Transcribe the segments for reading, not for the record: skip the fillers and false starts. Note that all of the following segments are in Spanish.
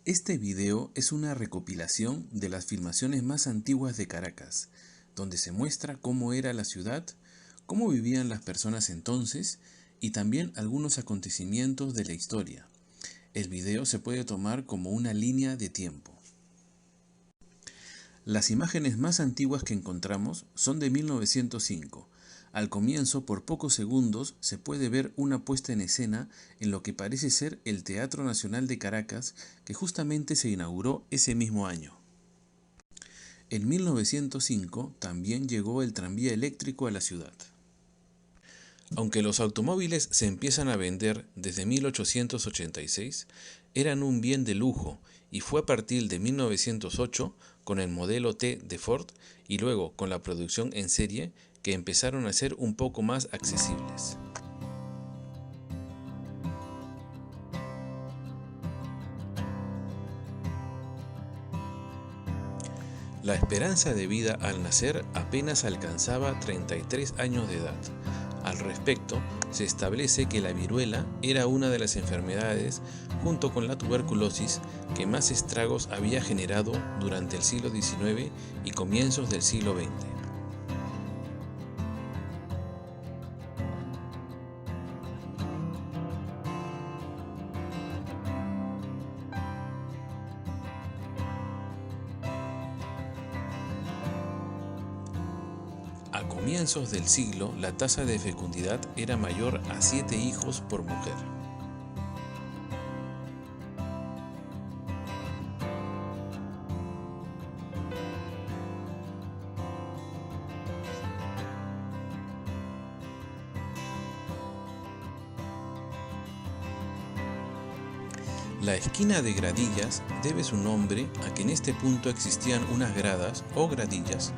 Este video es una recopilación de las filmaciones más antiguas de Caracas, donde se muestra cómo era la ciudad, cómo vivían las personas entonces y también algunos acontecimientos de la historia. El video se puede tomar como una línea de tiempo. Las imágenes más antiguas que encontramos son de 1905. Al comienzo, por pocos segundos, se puede ver una puesta en escena en lo que parece ser el Teatro Nacional de Caracas, que justamente se inauguró ese mismo año. En 1905 también llegó el tranvía eléctrico a la ciudad. Aunque los automóviles se empiezan a vender desde 1886, eran un bien de lujo y fue a partir de 1908 con el modelo T de Ford y luego con la producción en serie que empezaron a ser un poco más accesibles. La esperanza de vida al nacer apenas alcanzaba 33 años de edad. Al respecto, se establece que la viruela era una de las enfermedades, junto con la tuberculosis, que más estragos había generado durante el siglo XIX y comienzos del siglo XX. A comienzos del siglo, la tasa de fecundidad era mayor a 7 hijos por mujer. La esquina de Gradillas debe su nombre a que en este punto existían unas gradas o gradillas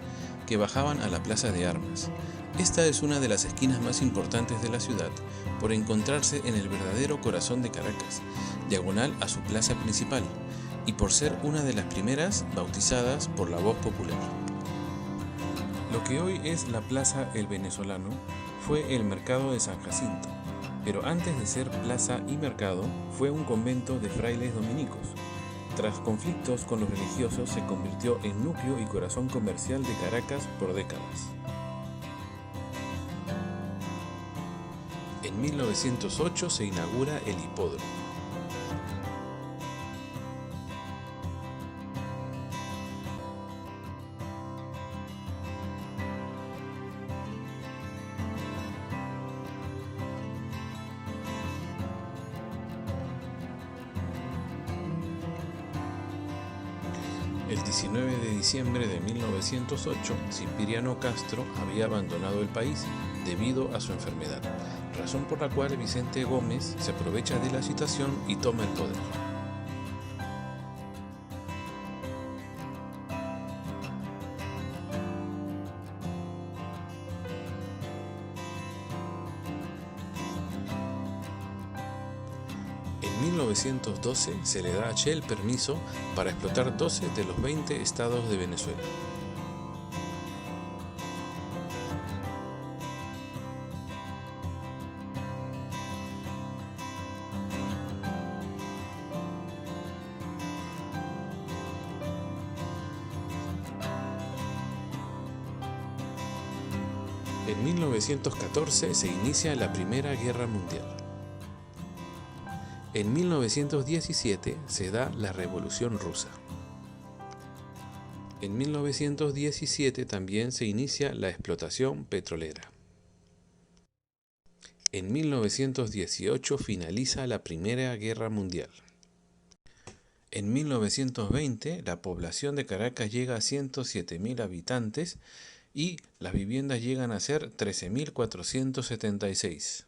que bajaban a la plaza de armas. Esta es una de las esquinas más importantes de la ciudad por encontrarse en el verdadero corazón de Caracas, diagonal a su plaza principal, y por ser una de las primeras bautizadas por la voz popular. Lo que hoy es la Plaza El Venezolano fue el Mercado de San Jacinto, pero antes de ser plaza y mercado fue un convento de frailes dominicos. Tras conflictos con los religiosos se convirtió en núcleo y corazón comercial de Caracas por décadas. En 1908 se inaugura el hipódromo. El 19 de diciembre de 1908, Cipriano Castro había abandonado el país debido a su enfermedad, razón por la cual Vicente Gómez se aprovecha de la situación y toma el poder. En 1912 se le da a Che el permiso para explotar 12 de los 20 estados de Venezuela. En 1914 se inicia la Primera Guerra Mundial. En 1917 se da la Revolución Rusa. En 1917 también se inicia la explotación petrolera. En 1918 finaliza la Primera Guerra Mundial. En 1920 la población de Caracas llega a 107.000 habitantes y las viviendas llegan a ser 13.476.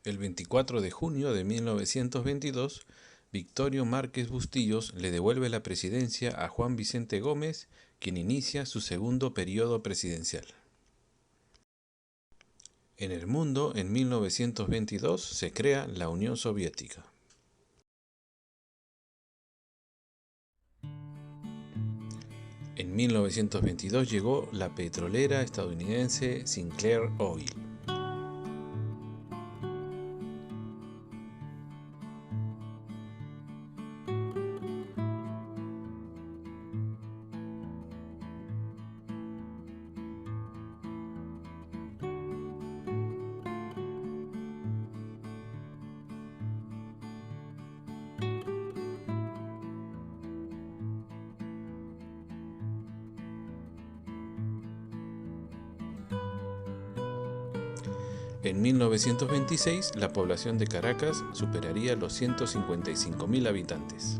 El 24 de junio de 1922, Victorio Márquez Bustillos le devuelve la presidencia a Juan Vicente Gómez, quien inicia su segundo periodo presidencial. En el mundo, en 1922, se crea la Unión Soviética. En 1922 llegó la petrolera estadounidense Sinclair Oil. En 1926, la población de Caracas superaría los 155.000 habitantes.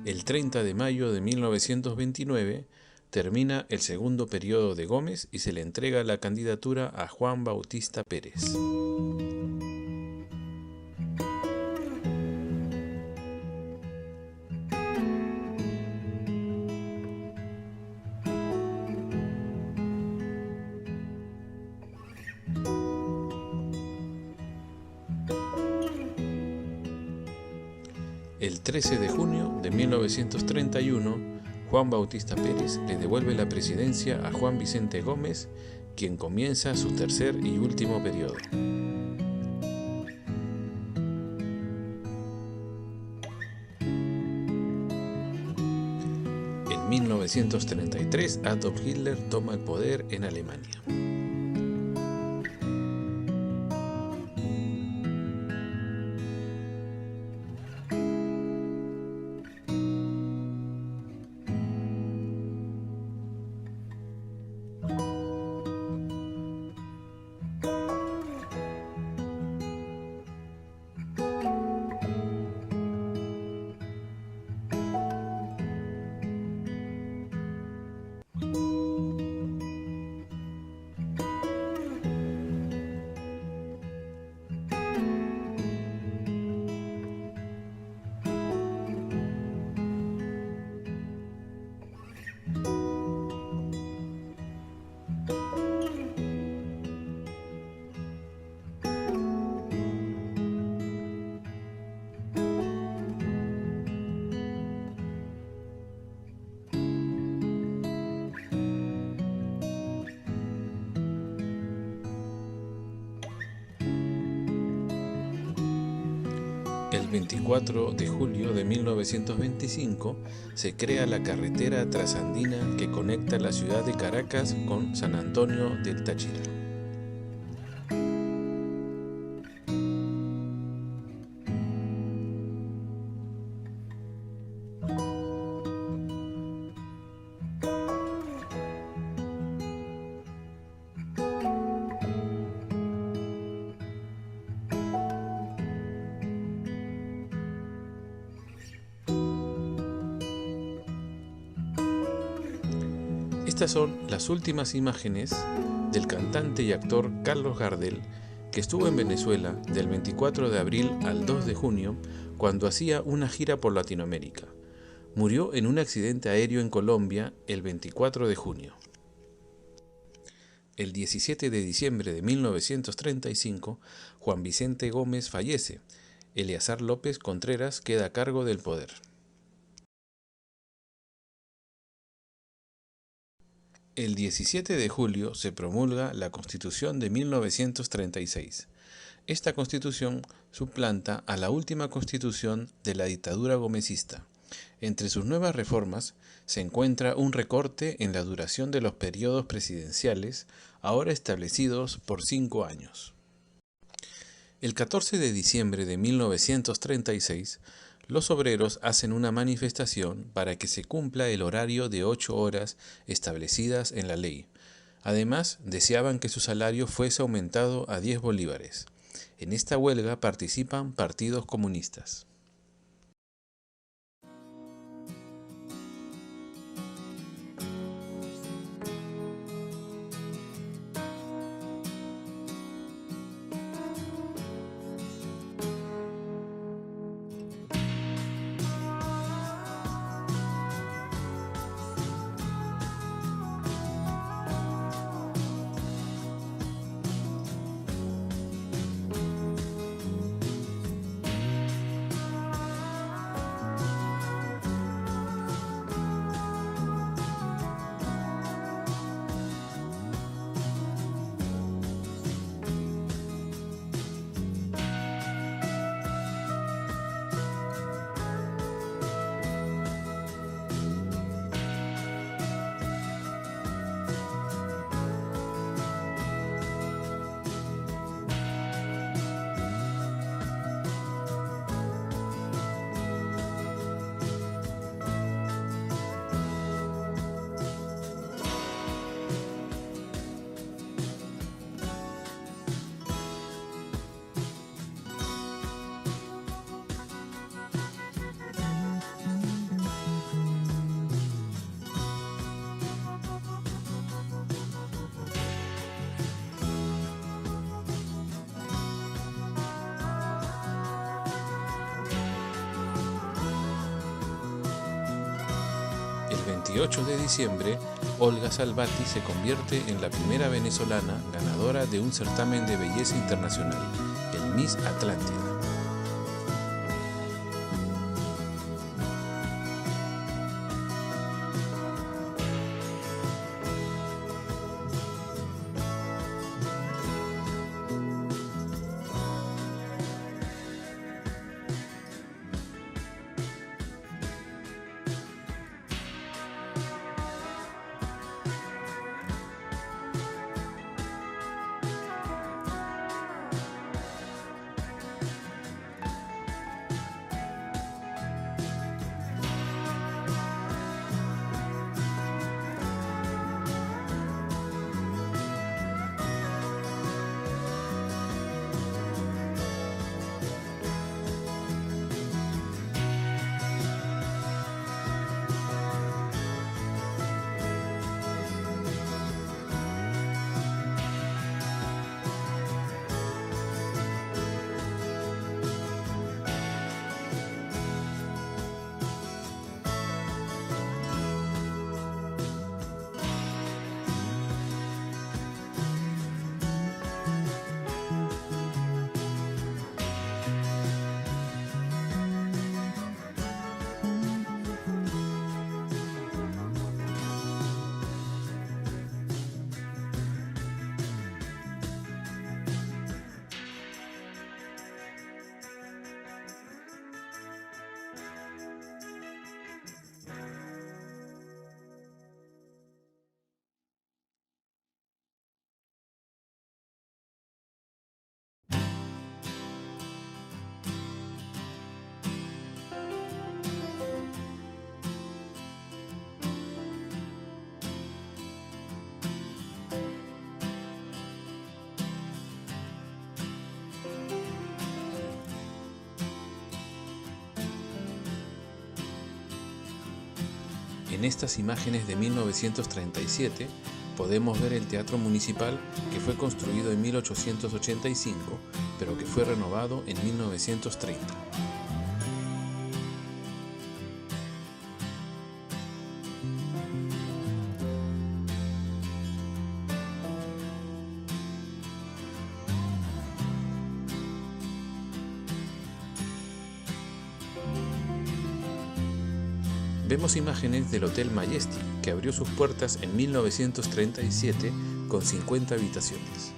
El 30 de mayo de 1929 termina el segundo periodo de Gómez y se le entrega la candidatura a Juan Bautista Pérez. El 13 de junio de 1931, Juan Bautista Pérez le devuelve la presidencia a Juan Vicente Gómez, quien comienza su tercer y último periodo. En 1933, Adolf Hitler toma el poder en Alemania. El 24 de julio de 1925 se crea la carretera trasandina que conecta la ciudad de Caracas con San Antonio del Táchira. Estas son las últimas imágenes del cantante y actor Carlos Gardel, que estuvo en Venezuela del 24 de abril al 2 de junio cuando hacía una gira por Latinoamérica. Murió en un accidente aéreo en Colombia el 24 de junio. El 17 de diciembre de 1935, Juan Vicente Gómez fallece. Eleazar López Contreras queda a cargo del poder. El 17 de julio se promulga la Constitución de 1936. Esta Constitución suplanta a la última Constitución de la dictadura gomecista. Entre sus nuevas reformas se encuentra un recorte en la duración de los periodos presidenciales, ahora establecidos por 5 años. El 14 de diciembre de 1936, los obreros hacen una manifestación para que se cumpla el horario de 8 horas establecidas en la ley. Además, deseaban que su salario fuese aumentado a 10 bolívares. En esta huelga participan partidos comunistas. El 28 de diciembre, Olga Salvati se convierte en la primera venezolana ganadora de un certamen de belleza internacional, el Miss Atlántida. En estas imágenes de 1937 podemos ver el Teatro Municipal, que fue construido en 1885, pero que fue renovado en 1930. Vemos imágenes del Hotel Majestic, que abrió sus puertas en 1937 con 50 habitaciones.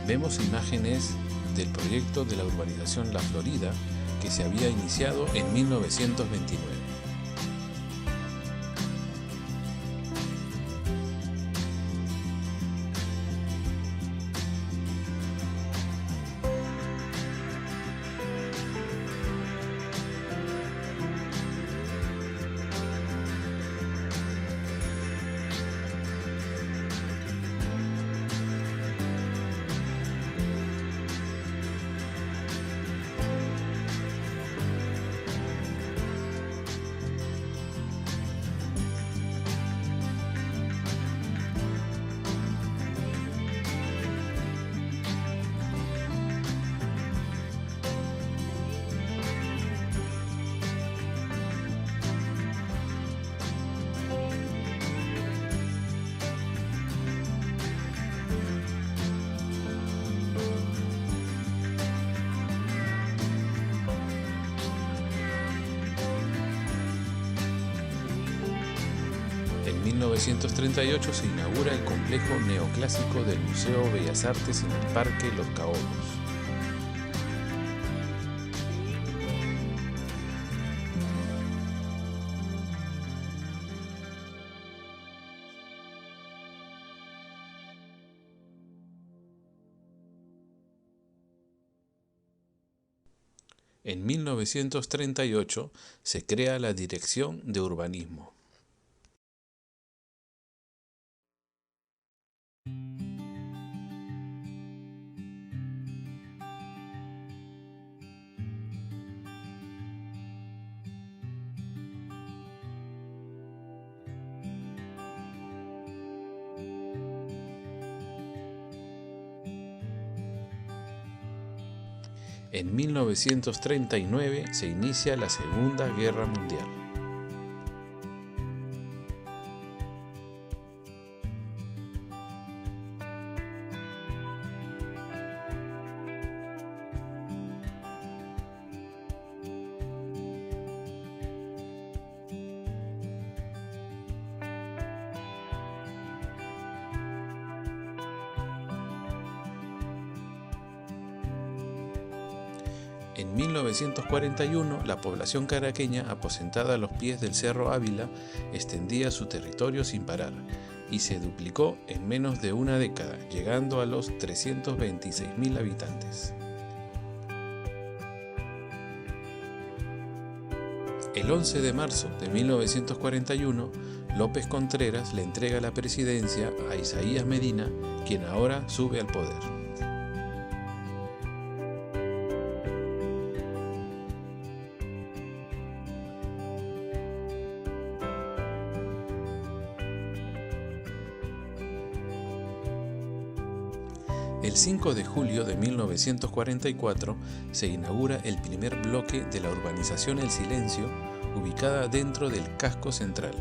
Vemos imágenes del proyecto de la urbanización La Florida, que se había iniciado en 1929. En 1938 se inaugura el complejo neoclásico del Museo Bellas Artes en el Parque Los Caobos. En 1938 se crea la Dirección de Urbanismo. En 1939 se inicia la Segunda Guerra Mundial. En 1941, la población caraqueña, aposentada a los pies del Cerro Ávila, extendía su territorio sin parar y se duplicó en menos de una década, llegando a los 326.000 habitantes. El 11 de marzo de 1941, López Contreras le entrega la presidencia a Isaías Medina, quien ahora sube al poder. El 5 de julio de 1944 se inaugura el primer bloque de la urbanización El Silencio, ubicada dentro del casco central.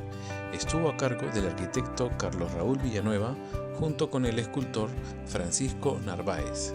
Estuvo a cargo del arquitecto Carlos Raúl Villanueva, junto con el escultor Francisco Narváez.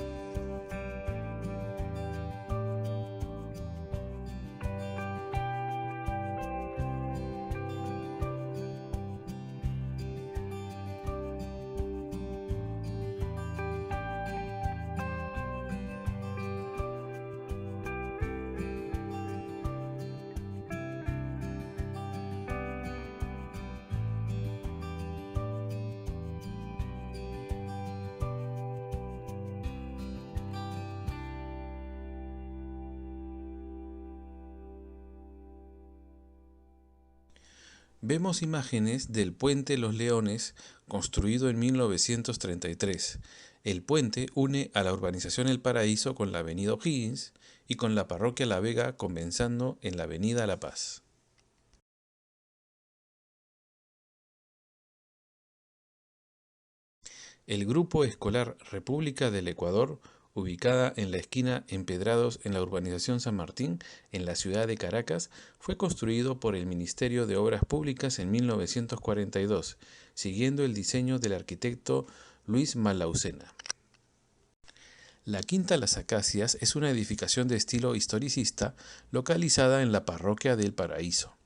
Vemos imágenes del Puente Los Leones, construido en 1933. El puente une a la urbanización El Paraíso con la avenida O'Higgins y con la parroquia La Vega comenzando en la avenida La Paz. El Grupo Escolar República del Ecuador, ubicada en la esquina Empedrados en la urbanización San Martín, en la ciudad de Caracas, fue construido por el Ministerio de Obras Públicas en 1942, siguiendo el diseño del arquitecto Luis Malaucena. La Quinta Las Acacias es una edificación de estilo historicista localizada en la parroquia del Paraíso.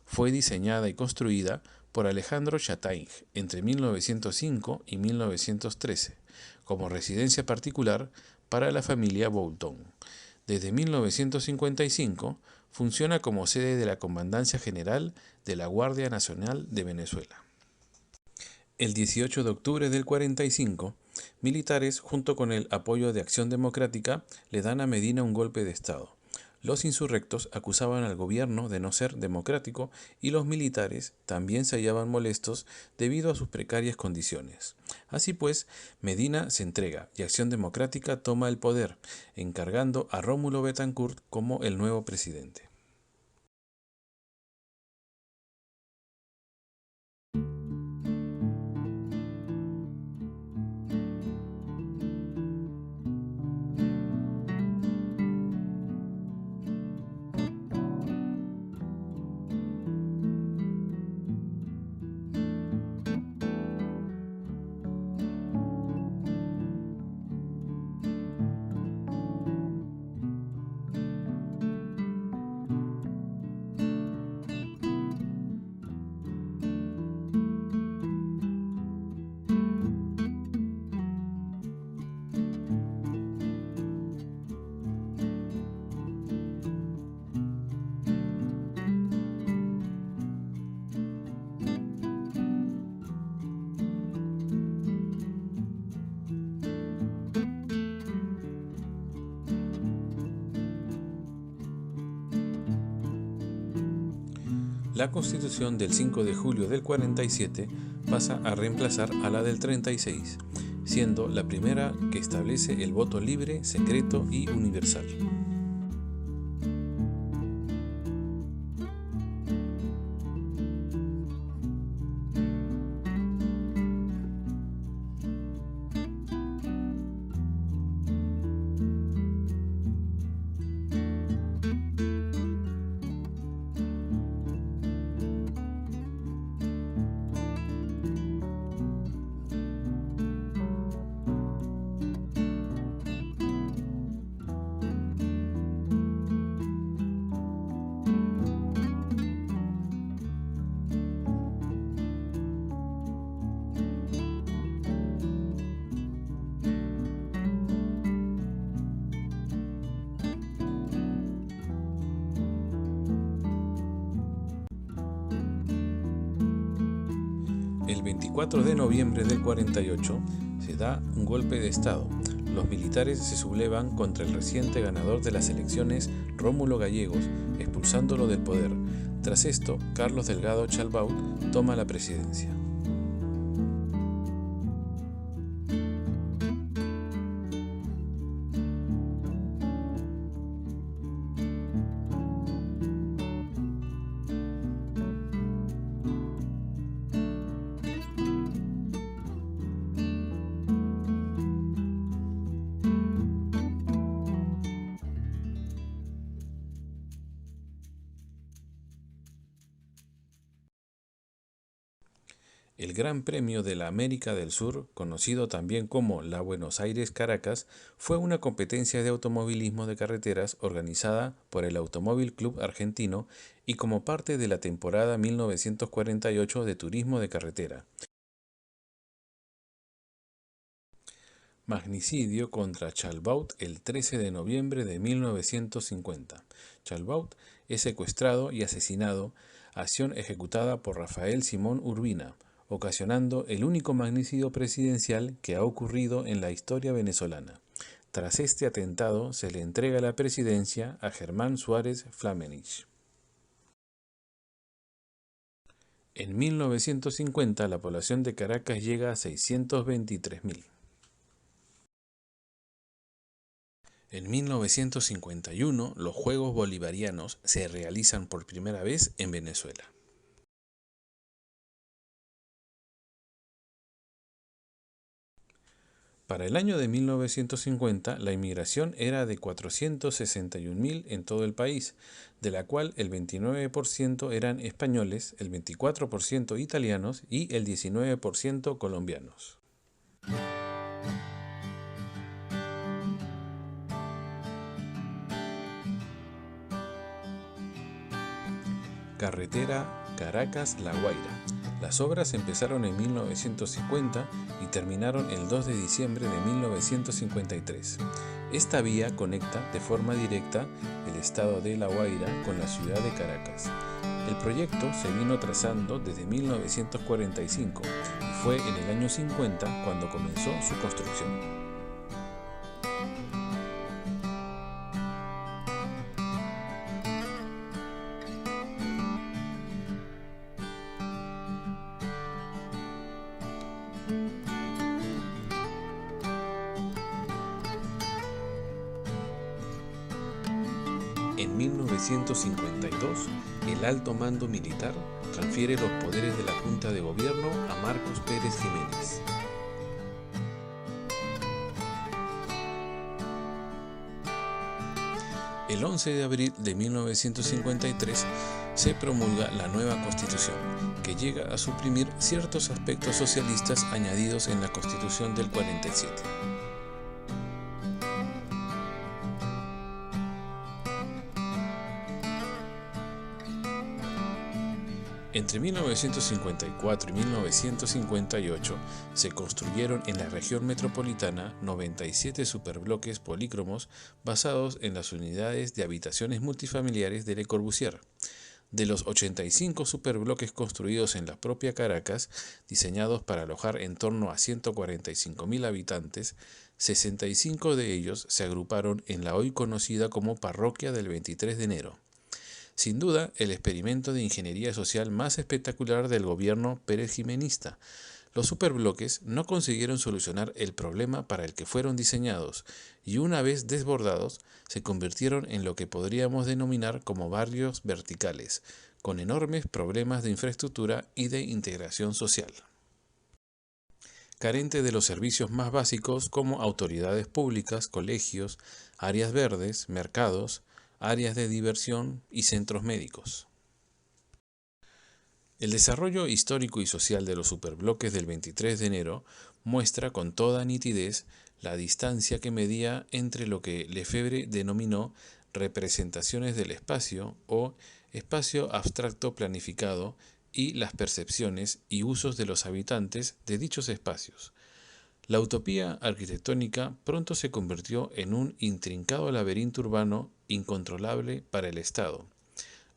Fue diseñada y construida por Alejandro Chataing entre 1905 y 1913 como residencia particular para la familia Boulton. Desde 1955 funciona como sede de la Comandancia General de la Guardia Nacional de Venezuela. El 18 de octubre del 45, militares, junto con el apoyo de Acción Democrática, le dan a Medina un golpe de Estado. Los insurrectos acusaban al gobierno de no ser democrático y los militares también se hallaban molestos debido a sus precarias condiciones. Así pues, Medina se entrega y Acción Democrática toma el poder, encargando a Rómulo Betancourt como el nuevo presidente. La Constitución del 5 de julio del 47 pasa a reemplazar a la del 36, siendo la primera que establece el voto libre, secreto y universal. El 24 de noviembre del 48 se da un golpe de Estado. Los militares se sublevan contra el reciente ganador de las elecciones, Rómulo Gallegos, expulsándolo del poder. Tras esto, Carlos Delgado Chalbaut toma la presidencia. El Gran Premio de la América del Sur, conocido también como la Buenos Aires-Caracas, fue una competencia de automovilismo de carreteras organizada por el Automóvil Club Argentino y como parte de la temporada 1948 de turismo de carretera. Magnicidio contra Chalbaut el 13 de noviembre de 1950. Chalbaut es secuestrado y asesinado, acción ejecutada por Rafael Simón Urbina, ocasionando el único magnicidio presidencial que ha ocurrido en la historia venezolana. Tras este atentado se le entrega la presidencia a Germán Suárez Flamenich. En 1950 la población de Caracas llega a 623.000. En 1951 los Juegos Bolivarianos se realizan por primera vez en Venezuela. Para el año de 1950, la inmigración era de 461.000 en todo el país, de la cual el 29% eran españoles, el 24% italianos y el 19% colombianos. Carretera Caracas-La Guaira. Las obras empezaron en 1950 y terminaron el 2 de diciembre de 1953. Esta vía conecta de forma directa el estado de La Guaira con la ciudad de Caracas. El proyecto se vino trazando desde 1945 y fue en el año 50 cuando comenzó su construcción. En 1952, el alto mando militar transfiere los poderes de la Junta de Gobierno a Marcos Pérez Jiménez. El 11 de abril de 1953 se promulga la nueva Constitución, que llega a suprimir ciertos aspectos socialistas añadidos en la Constitución del 47. Entre 1954 y 1958 se construyeron en la región metropolitana 97 superbloques polícromos basados en las unidades de habitaciones multifamiliares de Le Corbusier. De los 85 superbloques construidos en la propia Caracas, diseñados para alojar en torno a 145.000 habitantes, 65 de ellos se agruparon en la hoy conocida como Parroquia del 23 de enero. Sin duda, el experimento de ingeniería social más espectacular del gobierno pérez-jimenista. Los superbloques no consiguieron solucionar el problema para el que fueron diseñados y una vez desbordados, se convirtieron en lo que podríamos denominar como barrios verticales, con enormes problemas de infraestructura y de integración social. Carente de los servicios más básicos como autoridades públicas, colegios, áreas verdes, mercados, áreas de diversión y centros médicos. El desarrollo histórico y social de los superbloques del 23 de enero muestra con toda nitidez la distancia que medía entre lo que Lefebvre denominó representaciones del espacio o espacio abstracto planificado y las percepciones y usos de los habitantes de dichos espacios. La utopía arquitectónica pronto se convirtió en un intrincado laberinto urbano incontrolable para el Estado.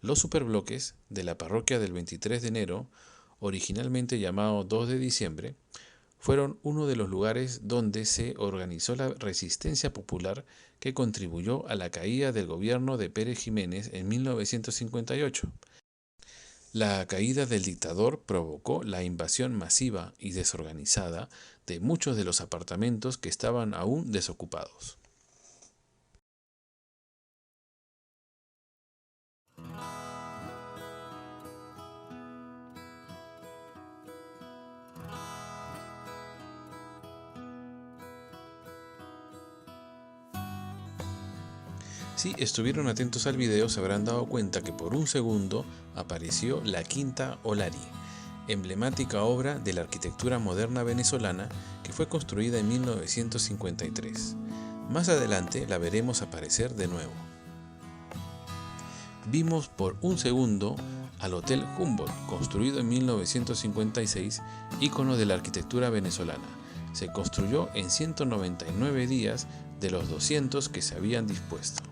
Los superbloques de la parroquia del 23 de enero, originalmente llamado 2 de diciembre, fueron uno de los lugares donde se organizó la resistencia popular que contribuyó a la caída del gobierno de Pérez Jiménez en 1958. La caída del dictador provocó la invasión masiva y desorganizada de muchos de los apartamentos que estaban aún desocupados. Si estuvieron atentos al video se habrán dado cuenta que por un segundo apareció la Quinta Olari, emblemática obra de la arquitectura moderna venezolana que fue construida en 1953. Más adelante la veremos aparecer de nuevo. Vimos por un segundo al Hotel Humboldt, construido en 1956, ícono de la arquitectura venezolana. Se construyó en 199 días de los 200 que se habían dispuesto.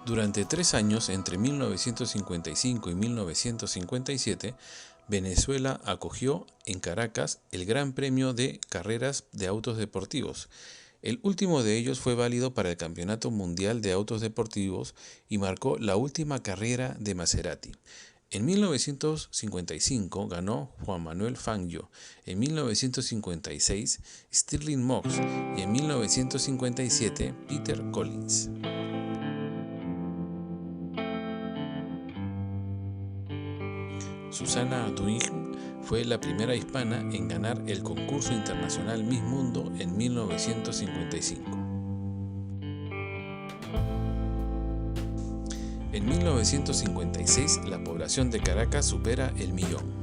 Durante 3 años, entre 1955 y 1957, Venezuela acogió en Caracas el Gran Premio de Carreras de Autos Deportivos. El último de ellos fue válido para el Campeonato Mundial de Autos Deportivos y marcó la última carrera de Maserati. En 1955 ganó Juan Manuel Fangio, en 1956 Stirling Moss y en 1957 Peter Collins. Susana Duig fue la primera hispana en ganar el concurso internacional Miss Mundo en 1955. En 1956, la población de Caracas supera el millón.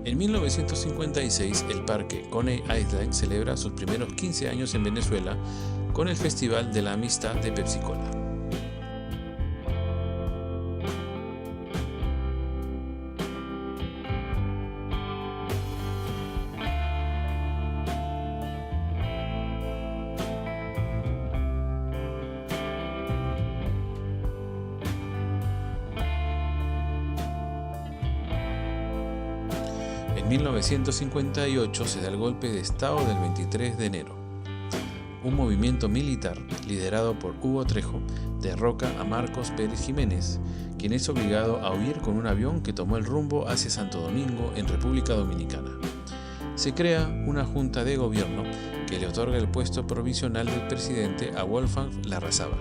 En 1956, el parque Coney Island celebra sus primeros 15 años en Venezuela con el Festival de la Amistad de Pepsi-Cola. En 1958 se da el golpe de Estado del 23 de enero. Un movimiento militar, liderado por Hugo Trejo, derroca a Marcos Pérez Jiménez, quien es obligado a huir con un avión que tomó el rumbo hacia Santo Domingo, en República Dominicana. Se crea una junta de gobierno que le otorga el puesto provisional del presidente a Wolfgang Larrazábal.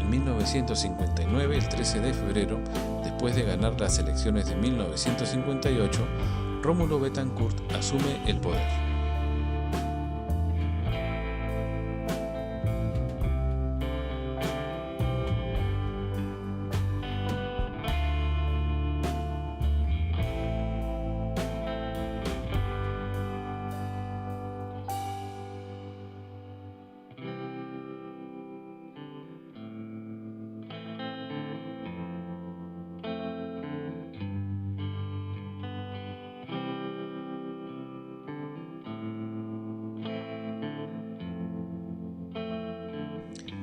En 1959, el 13 de febrero, después de ganar las elecciones de 1958, Rómulo Betancourt asume el poder.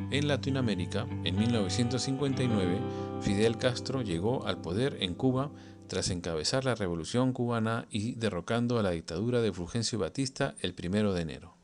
En Latinoamérica, en 1959, Fidel Castro llegó al poder en Cuba tras encabezar la Revolución Cubana y derrocando a la dictadura de Fulgencio Batista el 1 de enero.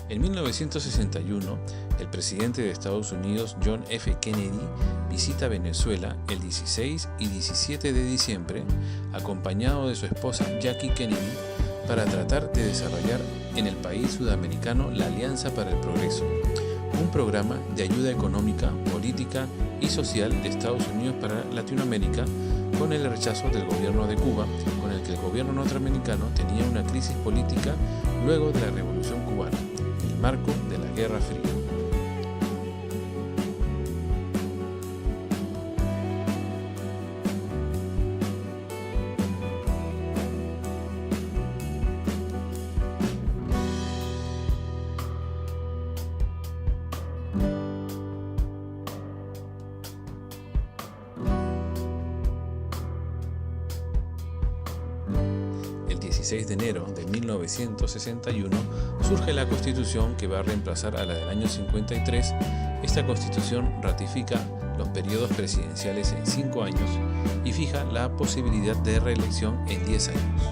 En 1961, el presidente de Estados Unidos, John F. Kennedy, visita Venezuela el 16 y 17 de diciembre, acompañado de su esposa Jackie Kennedy, para tratar de desarrollar en el país sudamericano la Alianza para el Progreso, un programa de ayuda económica, política y social de Estados Unidos para Latinoamérica, con el rechazo del gobierno de Cuba, con el que el gobierno norteamericano tenía una crisis política luego de la Revolución Cubana, en el marco de la Guerra Fría. 16 de enero de 1961 surge la Constitución que va a reemplazar a la del año 53. Esta Constitución ratifica los periodos presidenciales en 5 años y fija la posibilidad de reelección en 10 años.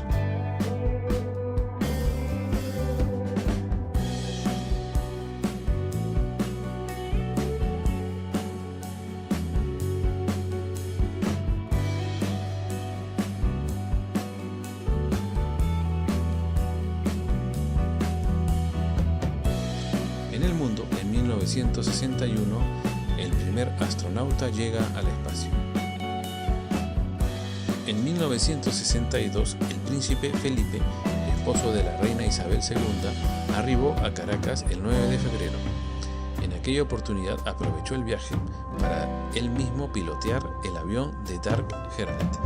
En el mundo, en 1961, el primer astronauta llega al espacio. En 1962, el príncipe Felipe, esposo de la reina Isabel II, arribó a Caracas el 9 de febrero. En aquella oportunidad aprovechó el viaje para él mismo pilotear el avión de Dark Herald.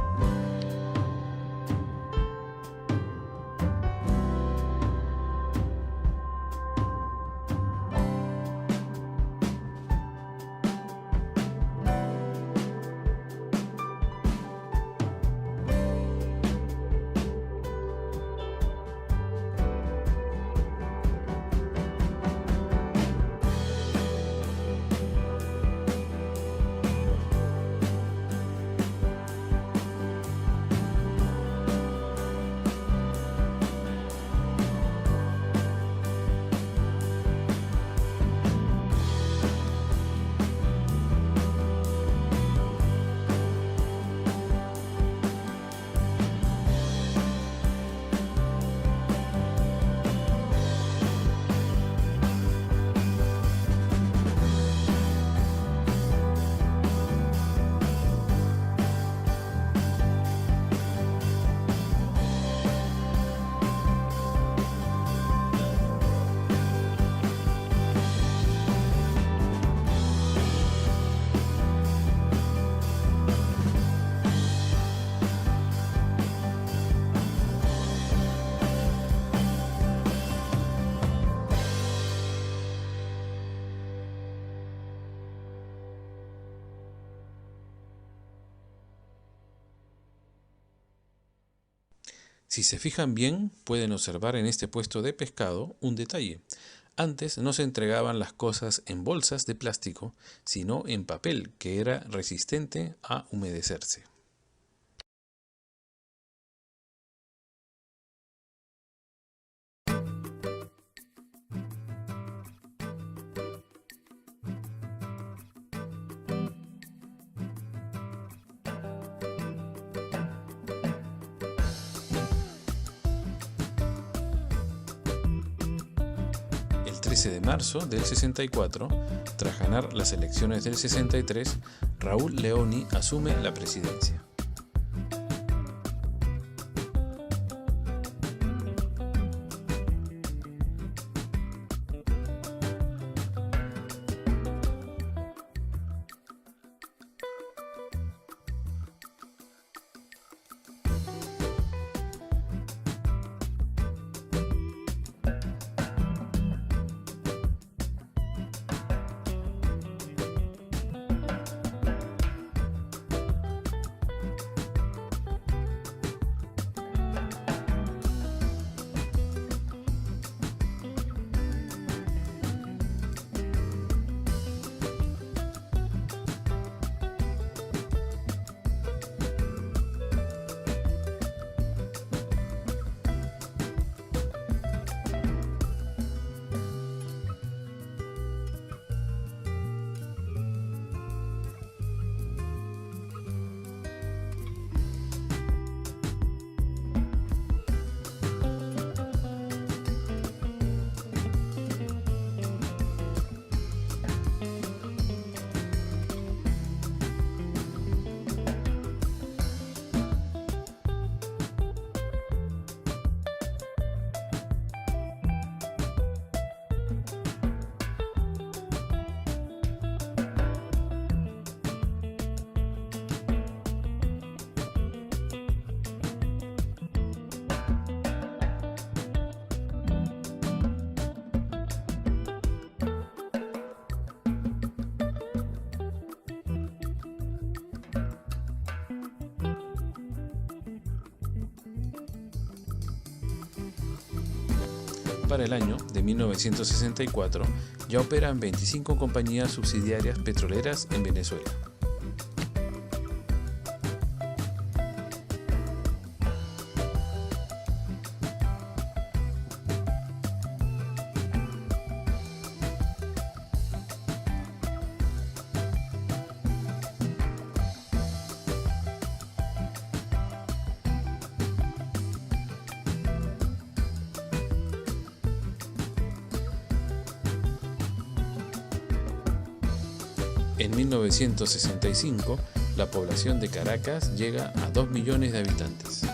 Si se fijan bien, pueden observar en este puesto de pescado un detalle. Antes no se entregaban las cosas en bolsas de plástico, sino en papel, que era resistente a humedecerse. El 13 de marzo del 64, tras ganar las elecciones del 63, Raúl Leoni asume la presidencia. para el año de 1964 ya operan 25 compañías subsidiarias petroleras en Venezuela. En 1965, la población de Caracas llega a 2 millones de habitantes.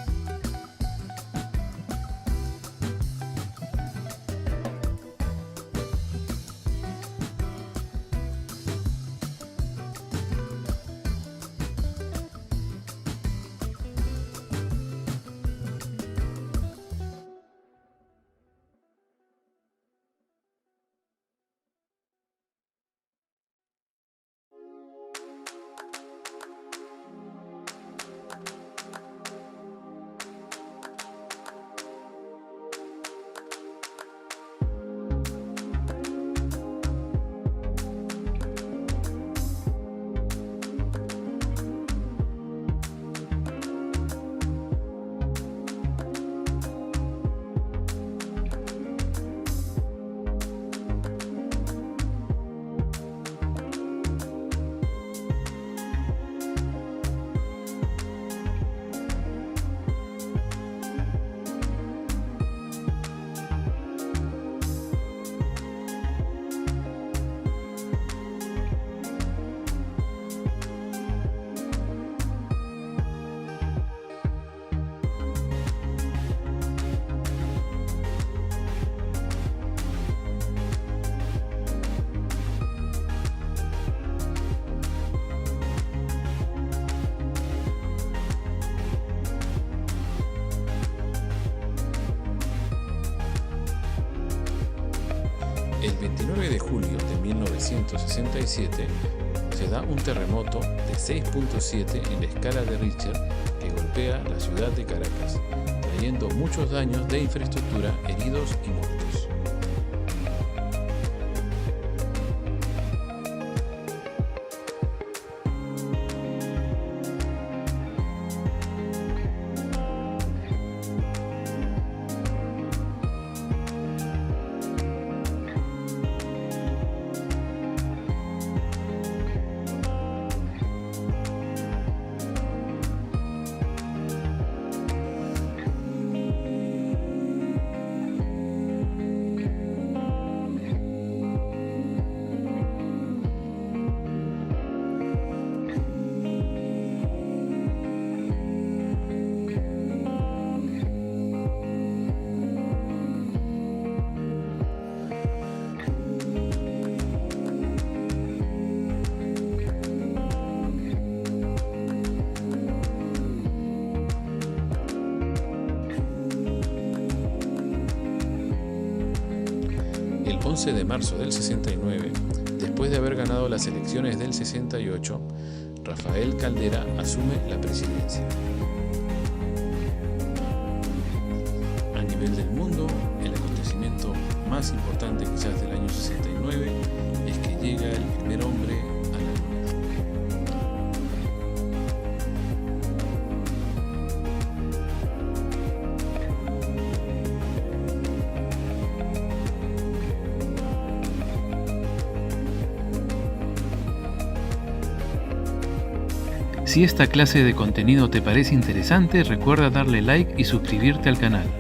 El 29 de julio de 1967 se da un terremoto de 6.7 en la escala de Richter que golpea la ciudad de Caracas, trayendo muchos daños de infraestructura, heridos y muertos. El 11 de marzo del 69, después de haber ganado las elecciones del 68, Rafael Caldera asume la presidencia. A nivel del mundo, el acontecimiento más importante quizás del año 69 es que llega el primer hombre a la Luna. Si esta clase de contenido te parece interesante, recuerda darle like y suscribirte al canal.